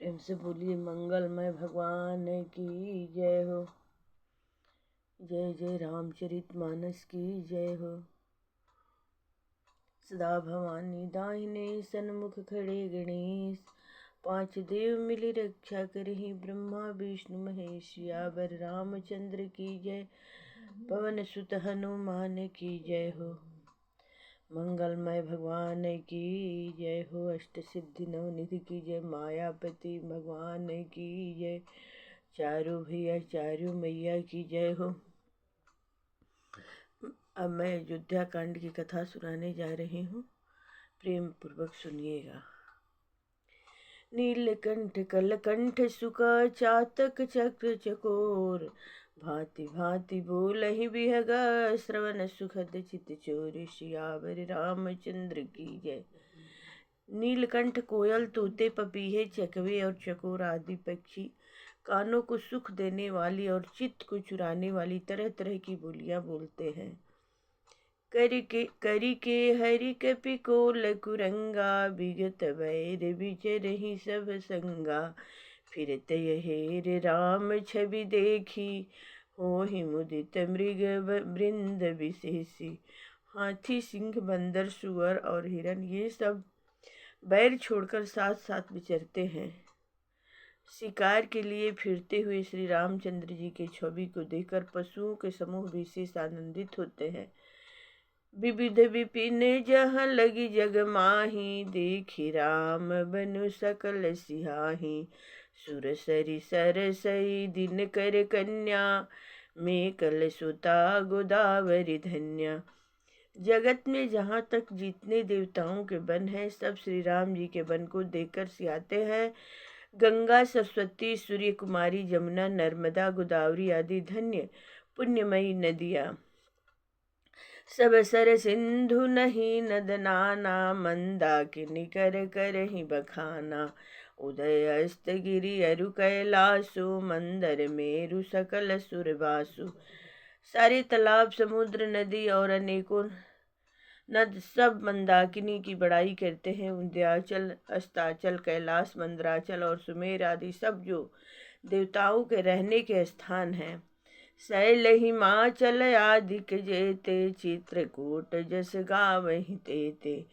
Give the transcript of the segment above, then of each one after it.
प्रेम से बोलिए मंगलमय भगवान की जय हो। जय जय रामचरितमानस की जय हो। सदा भवानी दाहिने सन्मुख खड़े गणेश, पांच देव मिली रक्षा करहि ब्रह्मा विष्णु महेश। सियावर रामचंद्र की जय, पवन सुत हनुमान की जय हो। मंगलमय भगवान की जय हो। अष्ट सिद्धि नवनिधि की जय, मायापति भगवान की जय, चारों भैया चारों मैया की जय हो। अब मैं अयोध्या कांड की कथा सुनाने जा रही हूँ, प्रेम पूर्वक सुनिएगा। नीलकंठ कलकंठ सुका चातक चक्र चकोर, भांति भांति बोलहि बिहगा श्रवण सुखद चित चोर। सियावर रामचंद्र की जय। नीलकंठ कोयल तोते पपीहे चकवे और चकोर आदि पक्षी कानों को सुख देने वाली और चित्त को चुराने वाली तरह तरह की बोलियां बोलते हैं। करी के हरि कपि कोल कुरंगा, विगत वैर विचरहि सब संगा। फिरत हेर राम छवि देखी, होहि मुदित मृग वृंद विशेषी। हाथी सिंह बंदर सुअर और हिरन ये सब बैर छोड़कर साथ साथ विचरते हैं। शिकार के लिए फिरते हुए श्री रामचंद्र जी के छवि को देखकर पशुओं के समूह विशेष आनंदित होते हैं। विविध विपिन जहाँ लगी जग माही, देखी राम बनु सकल सिहाही। सुर सरि सरसई दिन कर कन्या, मेकल सुता गोदावरी धन्या। जगत में जहाँ तक जितने देवताओं के वन हैं, सब श्री राम जी के वन को देखकर सियाते हैं। गंगा सरस्वती सूर्य कुमारी जमुना नर्मदा गोदावरी आदि धन्य पुण्यमयी नदियाँ। सब सर सिंधु नहीं नद नाना, मंदाकिनी कर करहि बखाना। उदय अस्त गिरि अरु कैलासु, मंदर मेरु सकल सुरबासु। सारे तालाब समुद्र नदी और अनेकों नद सब मंदाकिनी की बड़ाई करते हैं। विंध्याचल अस्ताचल कैलाश मंदराचल और सुमेर आदि सब जो देवताओं के रहने के स्थान हैं। शैल हिमाचल आदिक जेते, चित्रकूट जस गावहि तेते।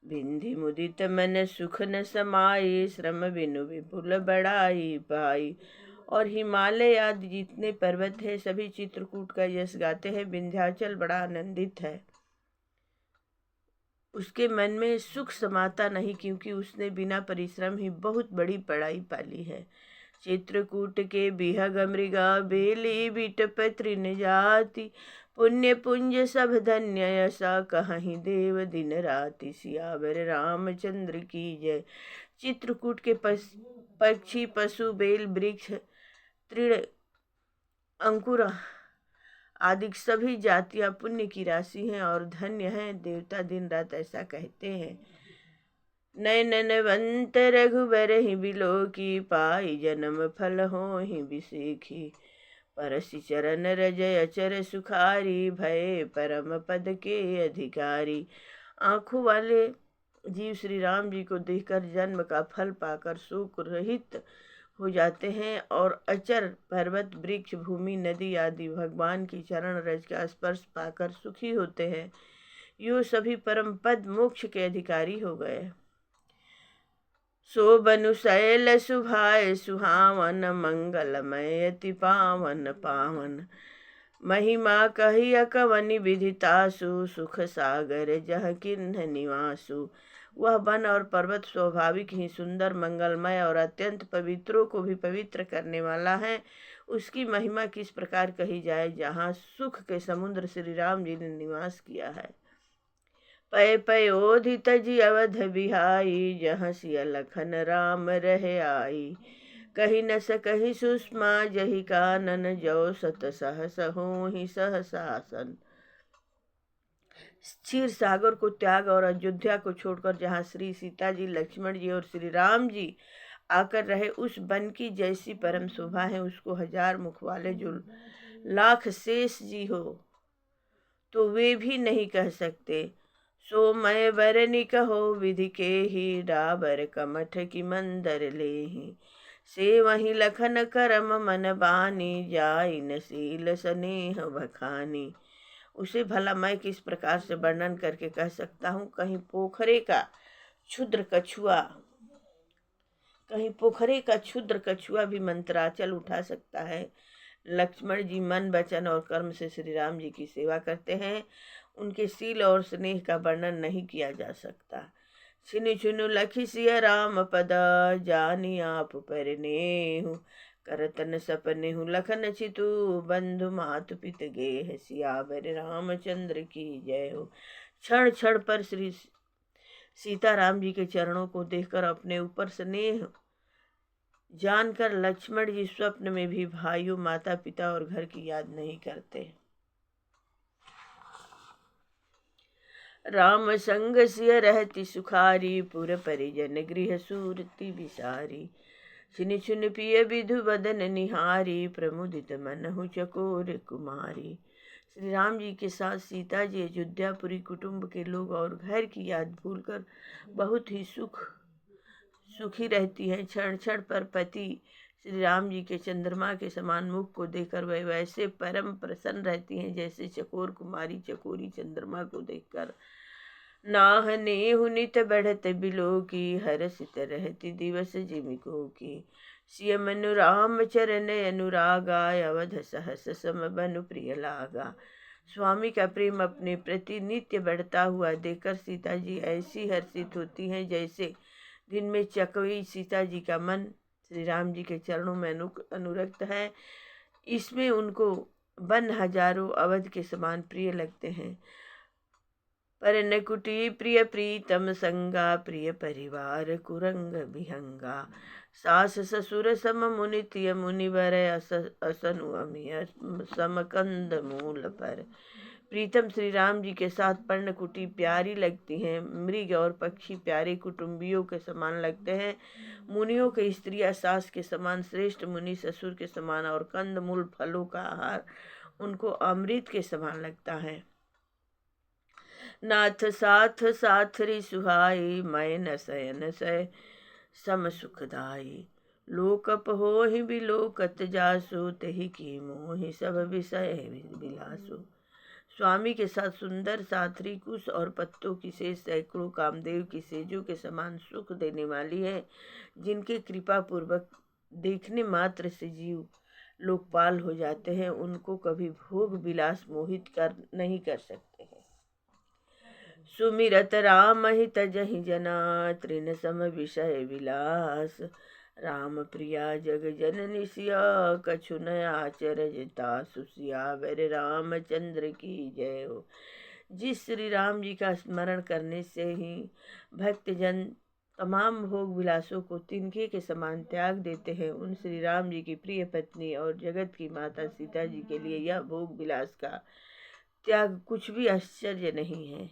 बिंधि मुदित मन सुख न समाये, श्रम बिनु विपुल बड़ाई पाई। और हिमालय आदि जितने पर्वत है सभी चित्रकूट का यश गाते हैं। विंध्याचल बड़ा आनंदित है, उसके मन में सुख समाता नहीं, क्योंकि उसने बिना परिश्रम ही बहुत बड़ी पढ़ाई पाली है। चित्रकूट के बिहग मृगा, बेली बिटप तृण जाति। पुण्य पुंज सब धन्य यशा, कहीं देव दिन राति। सियावर रामचंद्र की जय। चित्रकूट के पक्षी पशु बेल वृक्ष तृण अंकुर आदि सभी जातियां पुण्य की राशि हैं और धन्य हैं। देवता दिन रात ऐसा कहते हैं। नयनवंत रघुबर ही बिलो की, पाई जन्म फल हो ही बिसेखी। परसि चरण रजय अचर सुखारी, भय परम पद के अधिकारी। आँखों वाले जीव श्री राम जी को देखकर जन्म का फल पाकर शोक रहित हो जाते हैं और अचर पर्वत वृक्ष भूमि नदी आदि भगवान की चरण रज का स्पर्श पाकर सुखी होते हैं। यो सभी परम पद मोक्ष के अधिकारी हो गए। शोभनु शैल सुभाय सुहावन, मंगलमय अति पावन पावन। महिमा कही अकवनि विदितासु, सुख सागर जह किन्ह निवासु। वह वन और पर्वत स्वाभाविक ही सुंदर मंगलमय और अत्यंत पवित्रों को भी पवित्र करने वाला है। उसकी महिमा किस प्रकार कही जाए, जहाँ सुख के समुद्र श्री राम जी ने निवास किया है। पय पयोधि तजि अवध बिहाई, जहाँ सिय लखन राम रहे आई। कही न सकहि सुषमा जहि कानन, जो सत सहस होहि सहसासन। क्षीर सागर को त्याग और अयोध्या को छोड़कर जहाँ श्री सीता जी लक्ष्मण जी और श्री राम जी आकर रहे, उस वन की जैसी परम शोभा है, उसको हजार मुख वाले जो लाख शेष जी हो तो वे भी नहीं कह सकते। सो मैं बरनी कहो विधि के ही, डाबर कमठ की मंदर लेहि। से वही लखन करम मन बानी, जाई न सील स्नेह बखानी। उसे भला मैं किस प्रकार से वर्णन करके कह सकता हूँ। कहीं पोखरे का क्षुद्र कछुआ भी मंत्राचल उठा सकता है। लक्ष्मण जी मन वचन और कर्म से श्री राम जी की सेवा करते हैं। उनके शील और स्नेह का वर्णन नहीं किया जा सकता। छिनु छिनु लखी सिया राम पद, जानी आप पर नेहु। करतन सपनेहु लखन छितु, बंधु मातु पित गेह। सियावर रामचंद्र की जय हो। क्षण क्षण पर श्री सीताराम जी के चरणों को देखकर अपने ऊपर स्नेह जानकर लक्ष्मण जी स्वप्न में भी भाइयों, माता पिता और घर की याद नहीं करते। राम संग सिय रहती सुखारी, पुर परिजन गृह सूरति विसारी। छिनि छिनि पिय विधु बदन निहारी, प्रमुदित मनहु चकोर कुमारी। श्री राम जी के साथ सीता जी अयोध्यापुरी कुटुंब के लोग और घर की याद भूलकर बहुत ही सुखी रहती हैं। क्षण क्षण पर पति श्री राम जी के चंद्रमा के समान मुख को देखकर वह वैसे परम प्रसन्न रहती हैं जैसे चकोर कुमारी चकोरी चंद्रमा को देखकर। नाह नेहु नित बढ़त बिलो की, हरसित रहती दिवस जिमिको की। सिय मनु राम चरण अनुरागा, अवध सहस सम बनु प्रिय लागा। स्वामी का प्रेम अपने प्रति नित्य बढ़ता हुआ देखकर सीता जी ऐसी हर्षित होती हैं जैसे दिन में चकोई सीता जी का मन श्री राम जी के चरणों में अनुरक्त है। इसमें उनको वन हजारों अवध के समान प्रिय लगते हैं। पर नकुटी प्रिय प्रीतम संगा, प्रिय परिवार कुरंग विहंगा। सास ससुर सम मुनि तिय, मुनिवर असनु अमिय समकंद मूल पर। प्रीतम श्री राम जी के साथ पर्णकुटी प्यारी लगती हैं। मृग और पक्षी प्यारे कुटुंबियों के समान लगते हैं। मुनियों के स्त्रियां सास के समान, श्रेष्ठ मुनि ससुर के समान और कंद मूल फलों का आहार उनको अमृत के समान लगता है। नाथ साथ साथरी सुहाई, मैं न शयन सय सम सुखदाई। लोकप होहि बिलोकत जासु, तेहि की मोहि सब विषय बिलासु। स्वामी के साथ सुंदर साथरी कुश और पत्तों की शेष सैकड़ों कामदेव की सेजों के समान सुख देने वाली है, जिनके कृपा पूर्वक देखने मात्र से जीव लोकपाल हो जाते हैं। उनको कभी भोग विलास मोहित नहीं कर सकते हैं। सुमिरत राम हित जहि जना, तृण सम विषय विलास। राम प्रिया जग जननी सिया, कछु न आचरजता सुसियावर रामचंद्र की जय हो। जिस श्री राम जी का स्मरण करने से ही भक्तजन तमाम भोग विलासों को तिनके के समान त्याग देते हैं, उन श्री राम जी की प्रिय पत्नी और जगत की माता सीता जी के लिए यह भोग विलास का त्याग कुछ भी आश्चर्य नहीं है।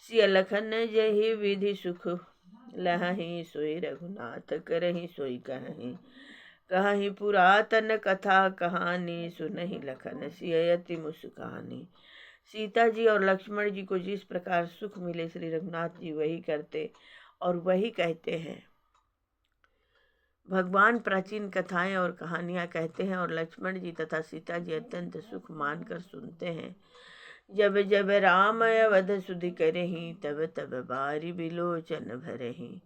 सिय लखन जहि विधि सुख लहहि, सोई रघुनाथ करहि सोई कहहि। कहहि पुरातन कथा कहानी, सुनहि लखन सिय अति मुस्कानी। सीता जी और लक्ष्मण जी को जिस प्रकार सुख मिले श्री रघुनाथ जी वही करते और वही कहते हैं। भगवान प्राचीन कथाएं और कहानियां कहते हैं और लक्ष्मण जी तथा सीता जी अत्यंत सुख मानकर सुनते हैं। जब जब राम अवध सुधि करहि, तब तब बारी बिलोचन भरहि।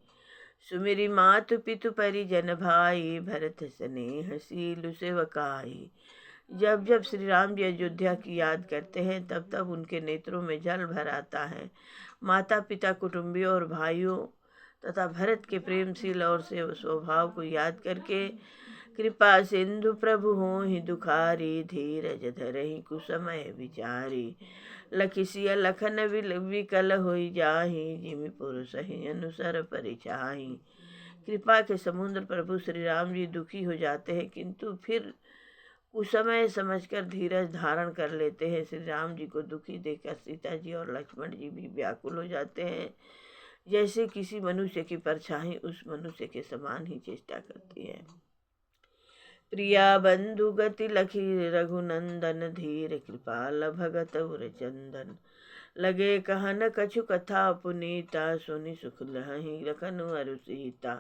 सुमिरि मातु पितु परिजन भाई, भरत स्नेह शील सेवकाई। जब जब श्री राम जी अयोध्या की याद करते हैं तब तब उनके नेत्रों में जल भर आता है। माता पिता कुटुंबियों और भाइयों तथा भरत के प्रेमशील और से स्वभाव को याद करके कृपा सिंधु प्रभु होहि दुखारी, धीरज धरहि कुसमय विचारी। लखिसिय लखन विकल होई जाहि, जिमि पुरुषहि अनुसर परिचाहि। कृपा के समुद्र प्रभु श्री राम जी दुखी हो जाते हैं, किंतु फिर उस समय समझकर धीरज धारण कर लेते हैं। श्री राम जी को दुखी देखकर सीता जी और लक्ष्मण जी भी व्याकुल हो जाते हैं। जैसे किसी मनुष्य की परछाई उस मनुष्य के समान ही चेष्टा करती है। प्रिया बंधु गति लखी रघुनंदन, धीर कृपाल भगत उर चंदन। लगे कहन कछु कथा पुनीता, सुनि सुख लहहि लखन अरु सीता।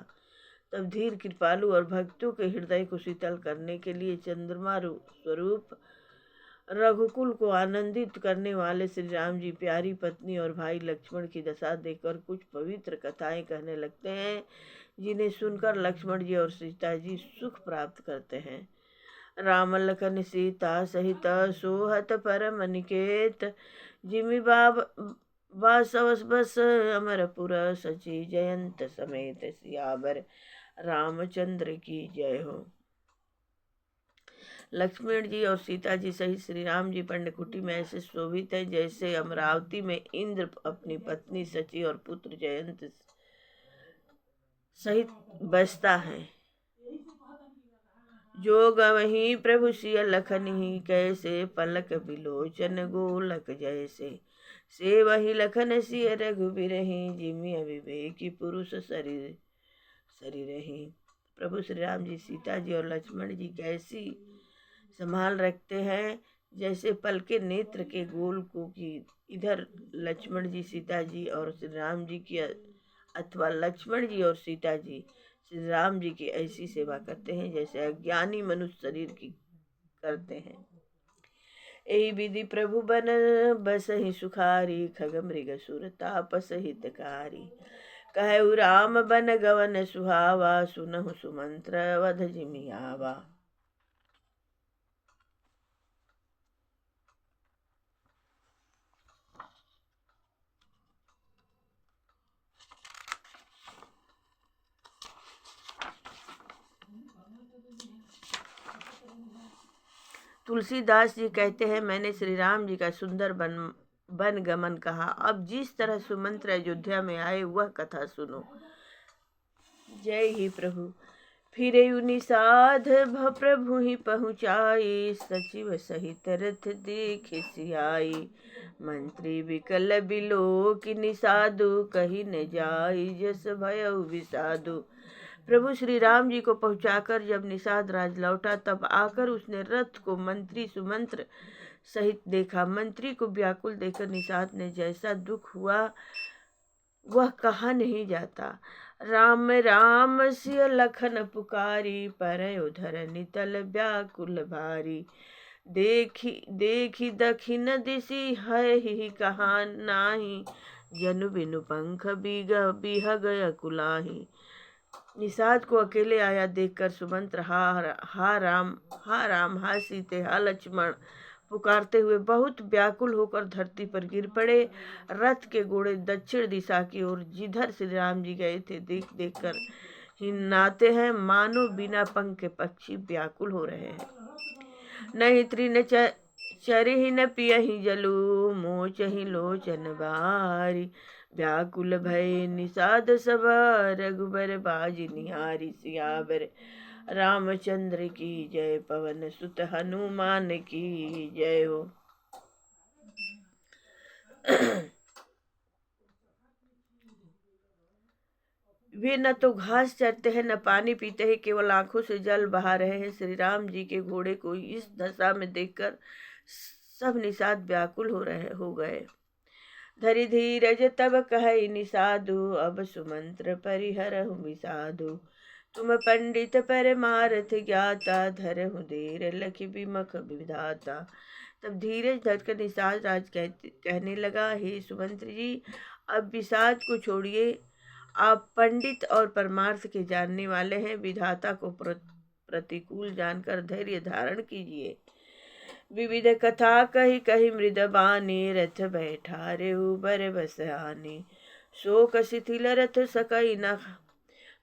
तब धीर, कृपालु और भक्तों के हृदय को शीतल करने के लिए चंद्रमा स्वरूप रघुकुल को आनंदित करने वाले श्री राम जी प्यारी पत्नी और भाई लक्ष्मण की दशा देखकर कुछ पवित्र कथाएं कहने लगते हैं, जिन्हें सुनकर लक्ष्मण जी और सीता जी सुख प्राप्त करते हैं। राम लखन सीता सहित सोहत परम निकेत, जिमि बासवस बस अमरपुर सची, जयंत समेत सियावर रामचंद्र की जय हो। लक्ष्मण जी और सीता जी सहित श्री राम जी पर्णकुटी में ऐसे शोभित है जैसे अमरावती में इंद्र अपनी पत्नी सची और पुत्र जयंत सहित बसता है। जोग वही प्रभु सिय लखन ही, कैसे पलक बिलोचन गोलक जैसे, से वही लखन सिय रघुबीरहि, जिमि अविवेकी पुरुष शरीर रही। प्रभु श्री राम जी सीता जी और लक्ष्मण जी कैसी संभाल रखते हैं, जैसे पल के नेत्र के गोल को की इधर लक्ष्मण जी सीता जी और श्री राम जी की अथवा लक्ष्मण जी और सीता जी श्री राम जी की ऐसी सेवा करते हैं जैसे अज्ञानी मनुष्य शरीर की करते हैं। यही विधि प्रभु बन बसहि सुखारी, खग मृग सुर तापस हितकारी, कहु राम बन गवन सुहावा, सुनहु सुमंत्र वध जिमि आवा। तुलसीदास जी कहते हैं, मैंने श्री राम जी का सुंदर वन गमन कहा। अब जिस तरह सुमंत्र अयोध्या में आए वह कथा सुनो। जय ही प्रभु। फिरे निषाद प्रभु ही पहुँचाई, सचिव सहित रथ देख सियाई, मंत्री विकल बिलोक निषादु, कही न जाई जस भयउ विषादु। प्रभु श्री राम जी को पहुंचाकर जब निषाद राज लौटा, तब आकर उसने रथ को मंत्री सुमंत्र सहित देखा। मंत्री को व्याकुल देखकर निषाद ने जैसा दुख हुआ वह कहा नहीं जाता। राम राम सिय लखन पुकारी, पर उधर नितल व्याकुल भारी, देखी दखिन दिशि है ही कहा नाही, जनु बिनु पंख बिहग कुलाही। निषाद को अकेले आया देखकर सुमंत्र हा राम हा सीते हा लक्ष्मण पुकारते हुए बहुत व्याकुल होकर धरती पर गिर पड़े। रथ के घोड़े दक्षिण दिशा की ओर जिधर श्री राम जी गए थे देख देख कर हिन्नाते हैं, मानो बिना पंख के पक्षी व्याकुल हो रहे हैं। नहीं तृण चरिहि न पियहि जलु, मोचहि लोचन बारी, व्याकुल भय निषाद सभा, रघुबर बाजी निहारी, सियावर रामचंद्र की जय, पवन सुत हनुमान की जय हो। वे न तो घास चरते हैं न पानी पीते हैं, केवल आंखों से जल बहा रहे हैं। श्री राम जी के घोड़े को इस दशा में देखकर सब निषाद व्याकुल हो गए। धरि धीरज तब कहे निषादु, अब सुमंत्र परिहरहु विषादु, तुम पंडित पर मारथ ज्ञाता, धरहु देर लखि बिमख विधाता। तब धीरज धरकर निषाद राज कहने लगा, हे सुमंत्र जी, अब विषाद को छोड़िए, आप पंडित और परमार्थ के जानने वाले हैं। विधाता को प्रतिकूल जानकर धैर्य धारण कीजिए। विविध कथा कही कही मृदबानी, रथ बैठा रेहु बर बसहानी, शोक शिथिल रथ सकई न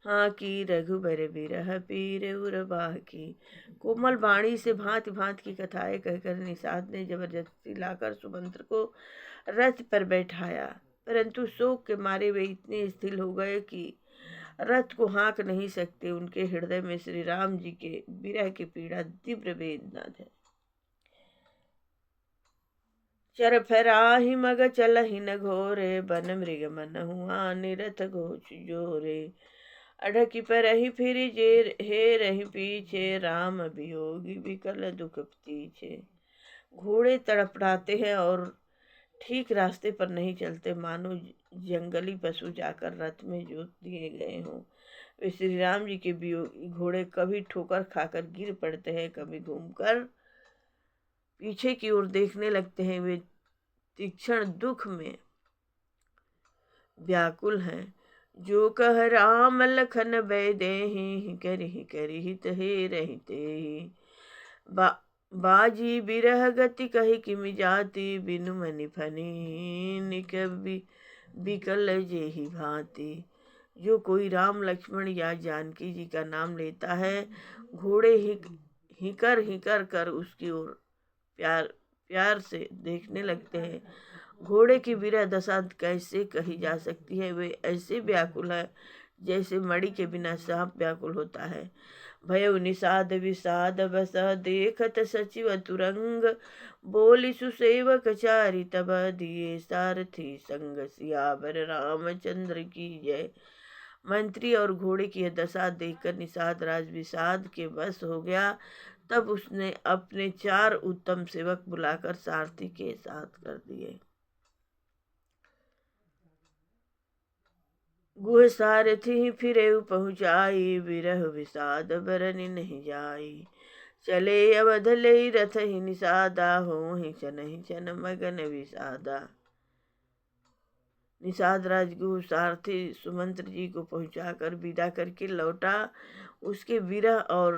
हाँ की, रघुबर बिरह पीर उर्बाह की। कोमल वाणी से भांति भांति की कथाएं कहकर निषाद ने जबरदस्ती लाकर सुमंत्र को रथ पर बैठाया, परंतु शोक के मारे वे इतने स्थिर हो गए कि रथ को हाँक नहीं सकते। उनके हृदय में श्री राम जी के विरह की पीड़ा तीव्र वेदना है। चर फराहि मग चलहि न घोरे, बन मृग मन हुआ निरथ घोष जोरे, अढ़की परहि फिर जे हे रही पीछे, राम वियोगी विकल दुख तीछे। घोड़े तड़पड़ाते हैं और ठीक रास्ते पर नहीं चलते, मानो जंगली पशु जाकर रथ में जोत दिए गए हों। वे श्री राम जी के वियोगी घोड़े कभी ठोकर खाकर गिर पड़ते हैं, कभी घूमकर पीछे की ओर देखने लगते हैं। वे तीक्ष्ण दुख में व्याकुल हैं। जो कह राम लखन बै देहि, करहि करहित हे रहिते ही। बा बाजी बिरह गति कही किमि जाति, बिनु मनि फनी निक बिकल जेहि भांति। जो कोई राम लक्ष्मण या जानकी जी का नाम लेता है, घोड़े हिकर हिकर कर उसकी ओर प्यार प्यार से देखने लगते हैं। घोड़े की विरह दशा कैसे कही जा सकती है। वे ऐसे व्याकुल है जैसे मणि के बिना सांप व्याकुल होता है। भयो निषाद विषाद बस देखत सचिव तुरंग, बोली सुसेवक चारि तब दिए सारथी संग, सियावर रामचंद्र की जय। मंत्री और घोड़े की यह दशा देखकर निषाद राज विषाद के वश हो गया। तब उसने अपने 4 उत्तम सेवक बुलाकर सारथी के साथ कर दिए। गुह सारथी फिरे पहुँचाई, विरह विषाद बरनि नहीं जाई। चले अवध ले रथ ही निषादा, हो ही चन मगन विषादा। निषाद राजगुह सारथी सुमंत्र जी को पहुंचाकर विदा करके लौटा। उसके विरह और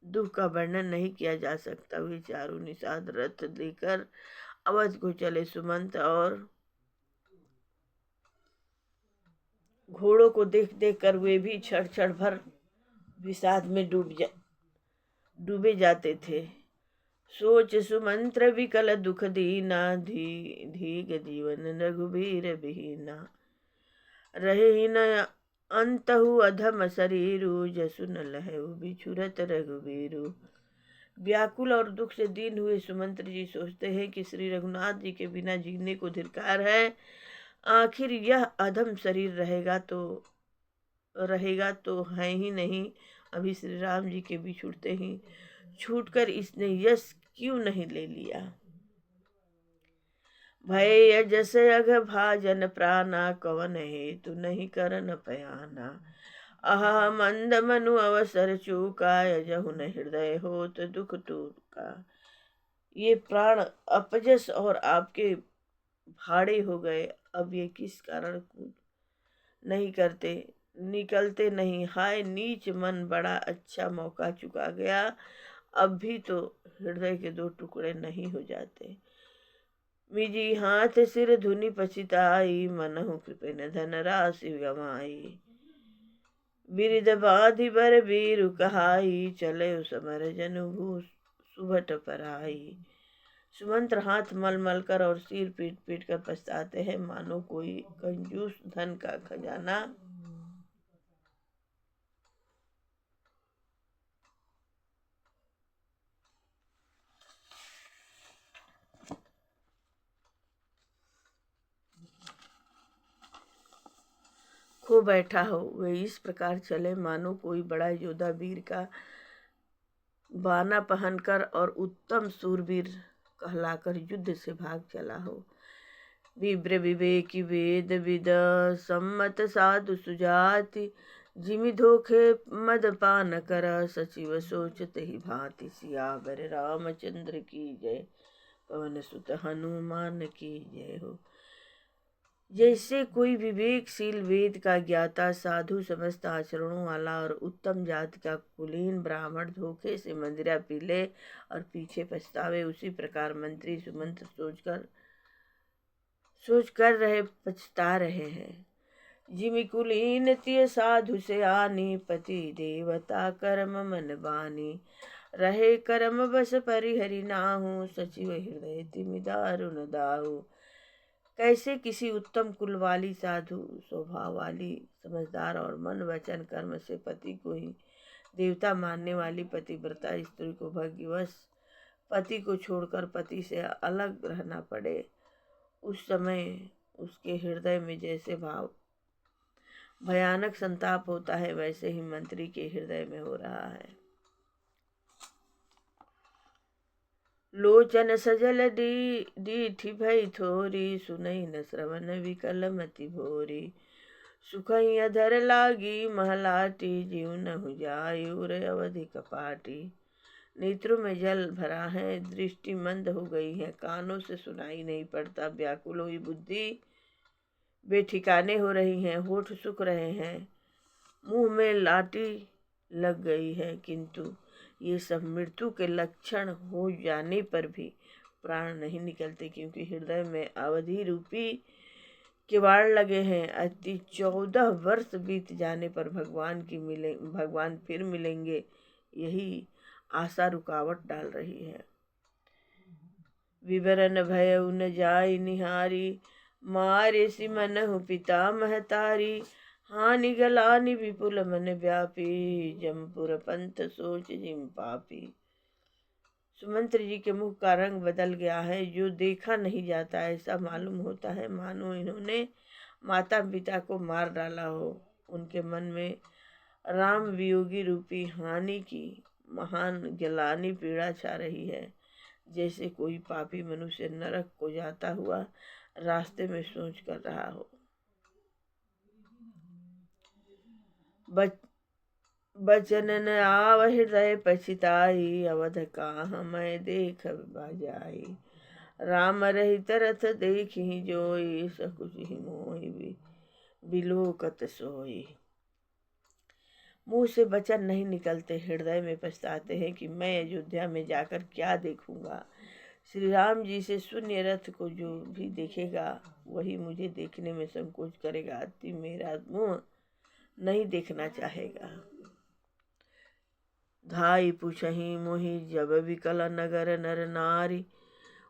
दुख का वर्णन नहीं किया जा सकता। वे चारों निषाद रथ लेकर अवध को चले। सुमंत और घोड़ों को देख देख कर वे भी क्षण क्षण भर विषाद में डूबे जाते थे। सोच सुमंत्र विकल दुख दीना, धीग जीवन रघुबीर बिहीना। रहे ही न अंतहु अधम शरीरु, जसु न लहु बिछुरत रघुबीरु। व्याकुल और दुख से दीन हुए सुमंत्र जी सोचते हैं कि श्री रघुनाथ जी के बिना जीने को धिक्कार है। आखिर यह अधम शरीर रहेगा तो है ही नहीं। अभी श्री राम जी के भी छूटकर इसने यश क्यों नहीं ले लिया। भय जस अघ भाजन प्राणा, कवन हेतु नहीं करन पयाना। आहा मंद मनु अवसर चूका, जहु न हृदय होत दुख तूका। ये प्राण अपजस और आपके भाड़े हो गए। अब ये किस कारण नहीं करते, निकलते नहीं। हाय नीच मन, बड़ा अच्छा मौका चुका गया। अब भी तो हृदय के 2 टुकड़े नहीं हो जाते। मिजी हाथ सिर धुनि पछिताई, मनहु कृपन धन राशि गमाई। बिरिद बाधि बर बीरु कहाई, चले समर जनु भू सुभट पराई। सुमंत्र हाथ मल मल कर और सिर पीट पीट कर पछताते हैं, मानो कोई कंजूस धन का खजाना खो बैठा हो। वे इस प्रकार चले मानो कोई बड़ा योद्धा वीर का बाना पहनकर और उत्तम सूरवीर कहलाकर युद्ध से भाग चला हो। विप्र विवेकी वेद विद, सम्मत साधु सुजाति। जिमि धोखे मद पान कर, सचिव सोचत ही भांति। सियावर रामचंद्र की जय, पवन सुत हनुमान की जय हो। जैसे कोई विवेकशील वेद का ज्ञाता साधु समस्त आचरणों वाला और उत्तम जाति का कुलीन ब्राह्मण धोखे से मंदिरा पी ले और पीछे पछतावे, उसी प्रकार मंत्री सुमंत्र सोच कर पछता रहे हैं। जिमि कुलीन तिय साधु से आनी, पति देवता कर्म मन बानी। रहे कर्म बस परिहरि नाहु, सचिव हृदय तिमि दारुण दाहु। कैसे किसी उत्तम कुल वाली साधु स्वभाव वाली समझदार और मन वचन कर्म से पति को ही देवता मानने वाली पतिव्रता स्त्री को भाग्यवश पति को छोड़कर पति से अलग रहना पड़े। उस समय उसके हृदय में जैसे भयानक संताप होता है, वैसे ही मंत्री के हृदय में हो रहा है। लोचन सजल डीठी भई थोरी, सुनई न श्रवण विकल मति भोरी। सुखई अधर लागी महलाटी, जीव न जाय उर अवधि कपाटी। नेत्रों में जल भरा है, दृष्टि मंद हो गई है, कानों से सुनाई नहीं पड़ता, व्याकुल हुई बुद्धि बेठिकाने हो रही हैं, होठ सूख रहे हैं, मुंह में लाठी लग गई है, किंतु ये सब मृत्यु के लक्षण हो जाने पर भी प्राण नहीं निकलते, क्योंकि हृदय में अवधि रूपी किवाड़ लगे हैं। अति 14 वर्ष बीत जाने पर भगवान फिर मिलेंगे, यही आशा रुकावट डाल रही है। विवरण भय न जाय निहारी, मारे सिमनहु पिता महतारी। हानि गलानि विपुल मन व्यापी, जमपुर पंथ सोच जिम पापी। सुमंत्र जी के मुख का रंग बदल गया है, जो देखा नहीं जाता, ऐसा मालूम होता है मानो इन्होंने माता पिता को मार डाला हो। उनके मन में राम वियोगी रूपी हानि की महान गलानी पीड़ा छा रही है, जैसे कोई पापी मनुष्य नरक को जाता हुआ रास्ते में सोच कर रहा हो। बचन न आव हृदय पछिताई, अवध काह मैं देख बाजाई। राम रहित रथ देखी जोई, सकुच ही मोहि बिलोकत सोई। मुंह से वचन नहीं निकलते, हृदय में पछताते हैं कि मैं अयोध्या में जाकर क्या देखूंगा। श्री राम जी से शून्य रथ को जो भी देखेगा वही मुझे देखने में संकोच करेगा, अति मेरा मुंह नहीं देखना चाहेगा। धाई पूछही मोहि जब विकल नगर नर नारी,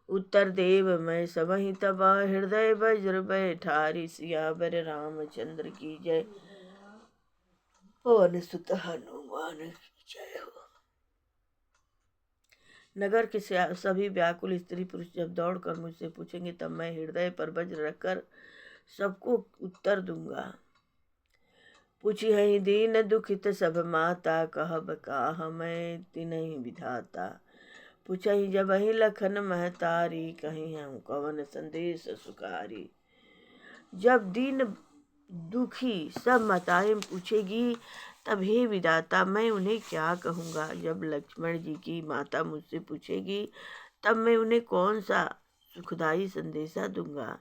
उत्तर देव मैं सबहि तबा, हृदय वज्र बैठारी। सियावर रामचंद्र की जय, पवन सुत हनुमान की जय हो। नगर के सभी व्याकुल स्त्री पुरुष जब दौड़कर मुझसे पूछेंगे, तब मैं हृदय पर वज्र रखकर सबको उत्तर दूंगा। पूछी है दीन दुखित सब माता, कहब काह मैं तिन्हि विधाता। पूछही जब ही लखन महतारी, कहीं हम कवन संदेश सुखारी। जब दीन दुखी सब माताएं पूछेगी, तब हे विधाता मैं उन्हें क्या कहूँगा। जब लक्ष्मण जी की माता मुझसे पूछेगी, तब मैं उन्हें कौन सा सुखदाई संदेशा दूंगा।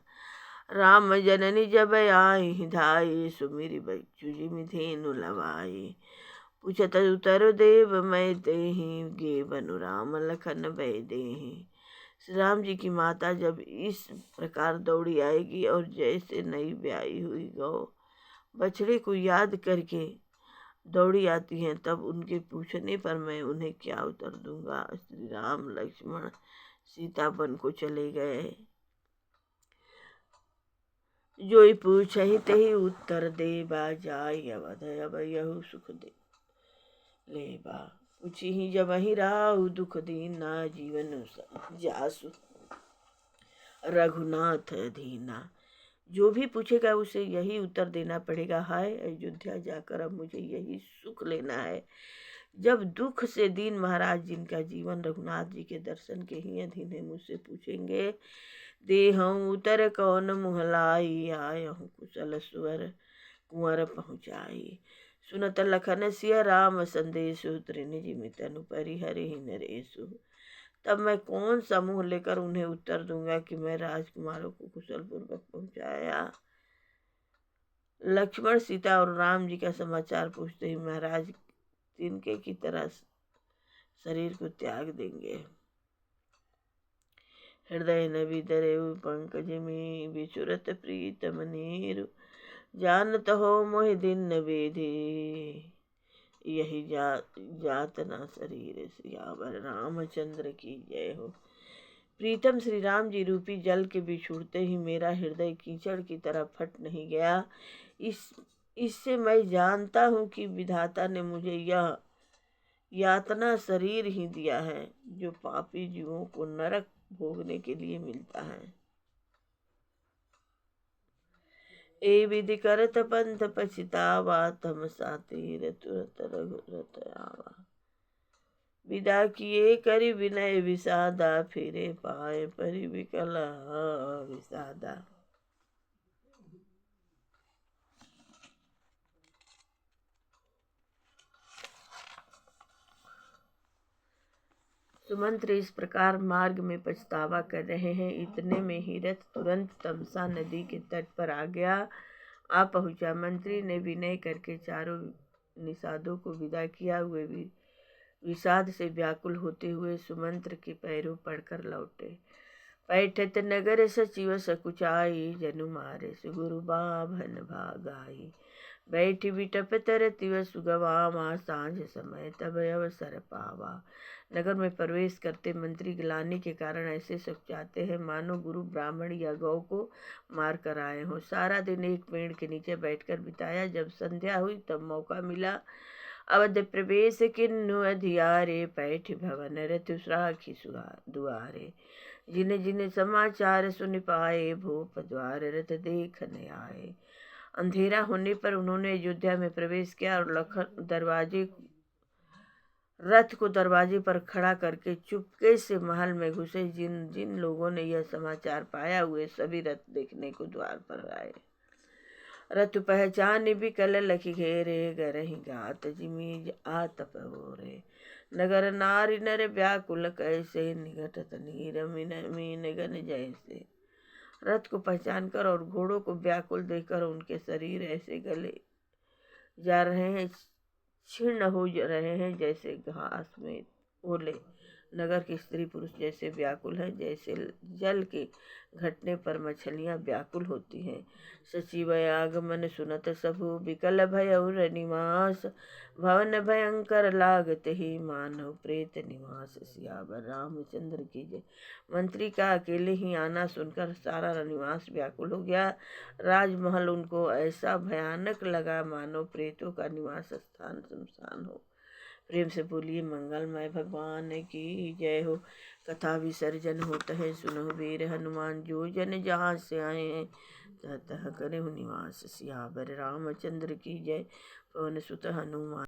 राम जननी जब आई धाई, सुमिरि बच्चु जिमि धेनु लवाई। पूछत उत्तर देव मैं तेहि, गे बनु राम लखन भय देहि। श्री राम जी की माता जब इस प्रकार दौड़ी आएगी और जैसे नई ब्याई हुई गौ बछड़े को याद करके दौड़ी आती हैं, तब उनके पूछने पर मैं उन्हें क्या उत्तर दूंगा। श्री राम लक्ष्मण सीता वन को चले गए, जोई पूछहि तहि उत्तर देबा, जाय अवध अब यहु सुख दे लेबा। पूछी ही जब ही राहु दुख दीना, जीवन जासु रघुनाथ दीना। जो भी पूछेगा उसे यही उत्तर देना पड़ेगा, हाय अयोध्या जाकर अब मुझे यही सुख लेना है। जब दुख से दीन महाराज जिनका जीवन रघुनाथ जी के दर्शन के ही अधीन है मुझसे पूछेंगे, देहऊँ उतर कौन मुहलाई, आयहूँ कुशल स्वर कुंवर पहुँचाई। सुनत लखन सिय राम संदेशु, त्रिन जिमि तनु परिहरि नरेशु। तब मैं कौन सा मुँह लेकर उन्हें उत्तर दूंगा कि मैं राजकुमारों को कुशल पूर्वक पहुँचाया। लक्ष्मण सीता और राम जी का समाचार पूछते ही महाराज तिनके की तरह शरीर को त्याग देंगे। हृदय न विदरेउ पंकज में, विचुरत प्रीतम नीरु। जानत हो मोहि दिन वेधी, यही जातना शरीर। सियावर रामचंद्र की जय हो। प्रीतम श्री राम जी रूपी जल के बिछुड़ते ही मेरा हृदय कीचड़ की तरह फट नहीं गया। इससे मैं जानता हूँ कि विधाता ने मुझे यह यातना शरीर ही दिया है, जो पापी जीवों को नरक भोगने के लिए मिलता है। ए विधि करत पंथ पछितावा, तम सातीर तुरत रघुरत आवा। विदा किए करि विनय विषादा, फिरे पाए परि विकला विषादा। सुमंत्र इस प्रकार मार्ग में पछतावा कर रहे हैं। इतने में ही रथ तुरंत तमसा नदी के तट पर आ गया, आ पहुंचा। मंत्री ने विनय करके चारों निषादों को विदा किया। हुए विषाद से व्याकुल होते हुए सुमंत्र के पैरों पड़कर लौटे। पैठत नगर सचिव सकुचाई, जनु मारे सुगुरु बाभन भागाई। बैठी बिटप तरतिव सुगवामा, सांझ समय तब अवसर पावा। नगर में प्रवेश करते मंत्री ग्लानि के कारण ऐसे सुखचाते हैं मानो गुरु ब्राह्मण या गौ को मार कर आए हों। सारा दिन एक पेड़ के नीचे बैठकर बिताया। जब संध्या हुई तब मौका मिला अवध प्रवेश किन्नु अधियारे, पैठ भवन रतु राखी दुआरे। जिन्हें जिन्हें समाचार सुन पाए, भूप द्वार रथ देखने आए। अंधेरा होने पर उन्होंने अयोध्या में प्रवेश किया और रथ को दरवाजे पर खड़ा करके चुपके से महल में घुसे। जिन जिन लोगों ने यह समाचार पाया हुए सभी रथ देखने को द्वार पर आए। रथ पहचान बिकल लखी घेरे, गरहि गात जिमी आतप होरे। नगर नारी नर व्याकुल कैसे, निघटत नीर मीन गन जैसे। रथ को पहचान कर और घोड़ों को व्याकुल देखकर उनके शरीर ऐसे गले जा रहे हैं, क्षीण हो रहे हैं जैसे घास में ओले। नगर के स्त्री पुरुष जैसे व्याकुल हैं, जैसे जल के घटने पर मछलियां व्याकुल होती हैं। सचिव आगमन सुनत सबु, बिकल भय और निवास। भवन भयंकर लागत ही, मानव प्रेत निवास। सियावर रामचंद्र की जय। मंत्री का अकेले ही आना सुनकर सारा निवास व्याकुल हो गया। राजमहल उनको ऐसा भयानक लगा मानो प्रेतों का निवास स्थान सुनसान हो। प्रेम से बोलिए मंगलमय भगवान की जय हो। कथा विसर्जन होता है, सुनो वीर हनुमान जो जन जहाँ से आए हैं, तह तह करे निवास। सियावर रामचंद्र की जय। पवन सुत हनुमान।